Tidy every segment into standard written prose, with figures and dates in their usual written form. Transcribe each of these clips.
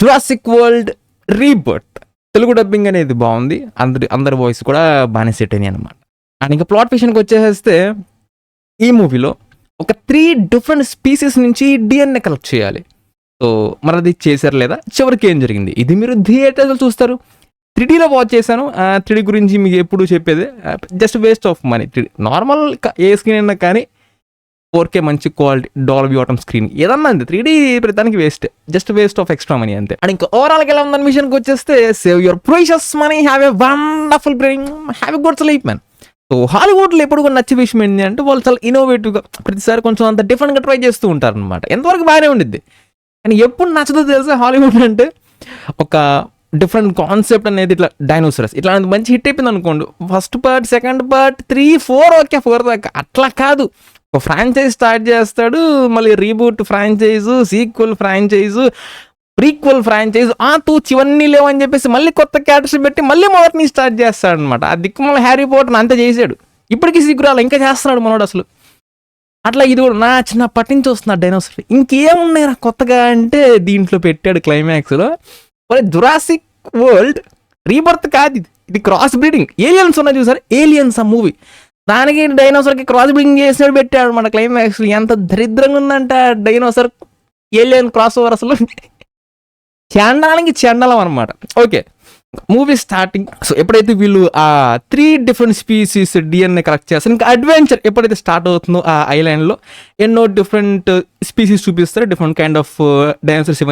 Jurassic world rebirth Telugu dubbing అనేది బాగుంది. అందరి వాయిస్ కూడా బాగానే సెట్ అయినాయి అనమాట. అండ్ ఇంకా ప్లాట్ విషయానికి వచ్చేస్తే ఈ మూవీలో ఒక 3 డిఫరెంట్ స్పీసీస్ నుంచి డిఎన్ఏ కలెక్ట్ చేయాలి. సో మరి అది చేశారు లేదా, చివరికి ఏం జరిగింది, ఇది మీరు థియేటర్లో చూస్తారు. 3Dలో వాచ్ చేశాను. 3D గురించి మీకు ఎప్పుడు చెప్పేది just waste of money. Normal A screen అయినా కానీ 4K మంచి క్వాలిటీ డాల్బీ ఆటమ్ స్క్రీన్ ఏదన్నా అంతే. 3D ప్రతిదానికి just waste of extra money అంతే. అండ్ ఇంకా ఓవరాల్గా ఎలా ఉందని మిషన్కి వచ్చేస్తే save your precious money, have a wonderful brain, have a good sleep man. So హాలీవుడ్లో ఎప్పుడు కూడా నచ్చే విషయం ఏంటి అంటే వాళ్ళు చాలా ఇన్నోవేటివ్గా ప్రతిసారి కొంచెం అంత డిఫరెంట్గా ట్రై చేస్తూ ఉంటారు అనమాట. ఎంతవరకు బాగానే ఉండిద్ది. అండ్ ఎప్పుడు నచ్చదో తెలుసా హాలీవుడ్ అంటే ఒక డిఫరెంట్ కాన్సెప్ట్ అనేది ఇట్లా డైనోసరస్ ఇట్లా మంచి హిట్ అయిపోయింది అనుకోండి. First part, second part, 3, 4 okay 4 దాకా. అట్లా కాదు, ఒక ఫ్రాంచైజ్ స్టార్ట్ చేస్తాడు, మళ్ళీ reboot franchise, sequel franchise, prequel franchise, తూచి ఇవన్నీ లేవని చెప్పేసి మళ్ళీ కొత్త క్యారెక్టర్స్ పెట్టి మళ్ళీ మొదటిని స్టార్ట్ చేస్తాడు అనమాట. ఆ దిక్కుమల్ల హ్యారీ పోటర్ అంతా చేశాడు, ఇప్పటికీ సిగ్గురాలు ఇంకా చేస్తున్నాడు మనోడు అసలు. అట్లా ఇది కూడా నా చిన్నప్పటి నుంచి వస్తున్నాడు డైనోసర్. ఇంకేమున్నాయి రా కొత్తగా అంటే దీంట్లో పెట్టాడు క్లైమాక్స్లో జురాసిక్ వరల్డ్ రీబర్త్ కాదు, ఇది క్రాస్ బ్రీడింగ్. ఏలియన్స్ ఉన్నాయి చూసారు, ఏలియన్స్ ఆ మూవీ, దానికి డైనోసర్కి క్రాస్ బ్రీడింగ్ చేసినట్టు పెట్టాడు మన క్లైమాక్స్. ఎంత దరిద్రంగా ఉందంట డైనోసర్ ఏలియన్ క్రాస్ ఓవర్, అసలు చండాలకి చండాలం అనమాట. Okay, movie starting. సో ఎప్పుడైతే వీళ్ళు ఆ 3 డిఫరెంట్ స్పీసీస్ డిఎన్ఏ కలెక్ట్ చేస్తారు, ఇంకా అడ్వెంచర్ ఎప్పుడైతే స్టార్ట్ అవుతుందో ఆ ఐలాండ్లో ఎన్నో డిఫరెంట్ స్పీసీస్ చూపిస్తారు, డిఫరెంట్ కైండ్ ఆఫ్ డైనోసర్స్.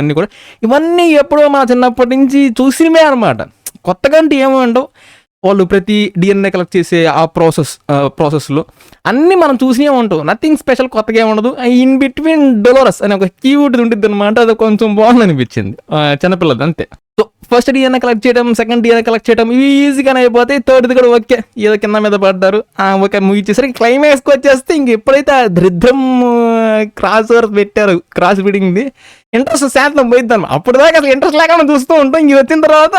ఇవన్నీ ఎప్పుడో మా చిన్నప్పటి నుంచి చూసినవే అనమాట. కొత్తగా అంటే ఏమంటావు, వాళ్ళు ప్రతి డిఎన్ఏ కలెక్ట్ చేసే ఆ ప్రాసెస్లో అన్నీ మనం చూసినే ఉంటాం. నథింగ్ స్పెషల్, కొత్తగా ఏముండదు. ఇన్ బిట్వీన్ డొలోరస్ అని ఒక క్యూట్ ఉంటుంది అనమాట, అది కొంచెం బాగుంది అనిపించింది చిన్నపిల్లది అంతే. సో ఫస్ట్ డిఎన్ఏ కలెక్ట్ చేయడం, సెకండ్ డిఎన్ఏ కలెక్ట్ చేయడం ఇవి ఈజీగానే అయిపోతాయి. థర్డ్ది కూడా ఓకే, ఏదో కింద మీద పడ్డారు, ఓకే ముగిచ్చేసరికి క్లైమాక్స్కి వచ్చేస్తే ఇంక ఎప్పుడైతే ఆ దరిద్రం క్రాస్ ఓవర్ పెట్టారు, క్రాస్ బ్రీడింగ్ది, ఇంట్రెస్ట్ శాతం పోయిద్దాం. అప్పుడు దాకా అసలు ఇంట్రెస్ట్ లేకుండా చూస్తూ ఉంటాం. ఇంక వచ్చిన తర్వాత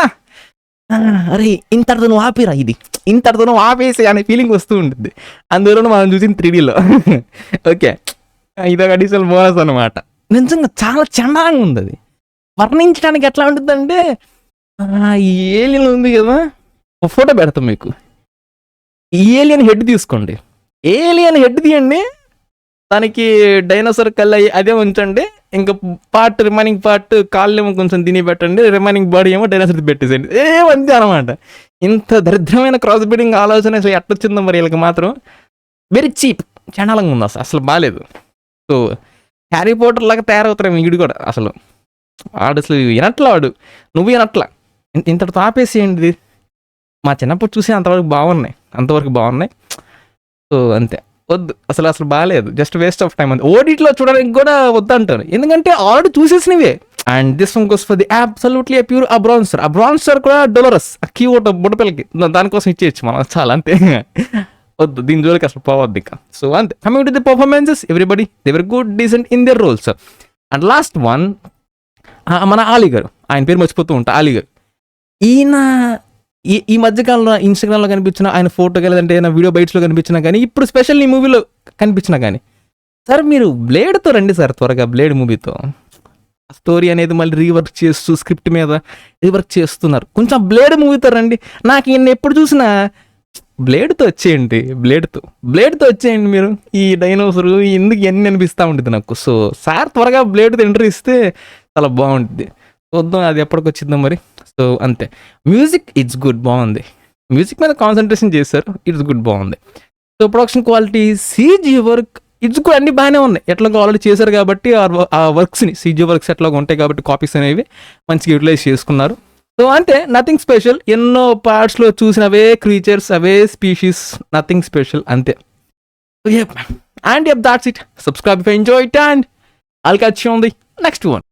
అరే ఇంతటితో నువ్వు ఆపేరా, ఇది ఇంతటితో నువ్వు ఆపేసి అనే ఫీలింగ్ వస్తూ ఉంటుంది. అందులో మనం చూసింది 3Dలో. ఓకే, ఇదొక అడిషనల్ బోనస్ అనమాట. నిజంగా చాలా చండాలంగా ఉంది. అది వర్ణించడానికి ఎట్లా ఉంటుందంటే, ఈ ఏలియన్ ఉంది కదా, ఒక ఫోటో పెడతాం మీకు. ఈ ఏలియన్ హెడ్ తీసుకోండి, ఏలియన్ హెడ్ తీయండి, దానికి డైనోసార్ కళ్ళు అదే ఉంచండి, ఇంకా రిమైనింగ్ పార్ట్ కాళ్ళు ఏమో కొంచెం తిని పెట్టండి, రిమైనింగ్ బాడీ ఏమో డైనోసార్ పెట్టేసేయండి. ఏమంతే అనమాట. ఇంత దరిద్రమైన క్రాస్ బ్రీడింగ్ ఆలోచన అసలు ఎట్టొచ్చిందో మరి వీళ్ళకి మాత్రం. వెరీ చీప్, చండాలంగా ఉంది అసలు బాగాలేదు. సో హ్యారీ పోటర్ లాగా తయారవుతారు వీడు కూడా. అసలు వాడు అసలు వినట్లా, నువ్వు వినట్లా, ఇంతటితో ఆపేసేయండి. మా చిన్నప్పుడు చూసి అంతవరకు బాగున్నాయి. సో అంతే, వద్దు అసలు బాగాలేదు, జస్ట్ వేస్ట్ ఆఫ్ టైం. అంతే, ఓడిట్లో చూడడానికి కూడా వద్దంటారు, ఎందుకంటే ఆల్రెడీ చూసేసినవే. And this one goes for the absolutely pure అబ్రాన్సర్ కూడా డొలోరస్ క్యూట్ బుడ్డపిల్లకి, దానికోసం ఇచ్చేయచ్చు మనం చాలా. అంతే, వద్దు దీని జోలికి అసలు పోవద్దు ఇక. సో అంతే, coming to the performances, everybody they were good, decent in their roles. And last one మన ఆలీ గారు, ఆయన పేరు మర్చిపోతూ ఉంటా, ఆలీ గారు. ఈయన ఈ మధ్యకాలంలో ఇన్స్టాగ్రామ్లో కనిపించిన ఆయన ఫోటోకి, లేదంటే ఏదైనా వీడియో బైట్స్లో కనిపించినా కానీ, ఇప్పుడు స్పెషల్ ఈ మూవీలో కనిపించినా కానీ, సార్ మీరు బ్లేడ్తో రండి సార్ త్వరగా, బ్లేడ్ మూవీతో స్టోరీ అనేది మళ్ళీ రీవర్క్ చేస్తూ స్క్రిప్ట్ మీద రీవర్క్ చేస్తున్నారు, కొంచెం బ్లేడ్ మూవీతో రండి. నాకు ఈయన ఎప్పుడు చూసినా బ్లేడ్తో వచ్చేయండి మీరు, ఈ డైనోసర్ ఎందుకు ఇవన్నీ అనిపిస్తూ ఉంటుంది నాకు. సో సార్ త్వరగా బ్లేడ్తో ఎంట్రీ ఇస్తే చాలా బాగుంటుంది. చూద్దాం అది ఎప్పటికి వచ్చిందో మరి. సో అంతే, మ్యూజిక్ ఇట్స్ గుడ్, బాగుంది, మ్యూజిక్ మీద కాన్సన్ట్రేషన్ చేశారు, ఇట్స్ గుడ్, బాగుంది. So production quality, CG work it's good, అన్నీ బాగానే ఉన్నాయి. ఎట్లాగో ఆల్రెడీ చేశారు కాబట్టి ఆ వర్క్స్ని, సీజీ వర్క్స్ ఎట్లాగో ఉంటాయి కాబట్టి కాపీస్ అనేవి మంచిగా యూటిలైజ్ చేసుకున్నారు. సో అంతే, నథింగ్ స్పెషల్. ఎన్నో పార్ట్స్లో చూసిన అవే క్రీచర్స్, అవే స్పీషీస్, నథింగ్ స్పెషల్ అంతే. And that's it. Subscribe if you enjoy it, and I'll catch you on the next one.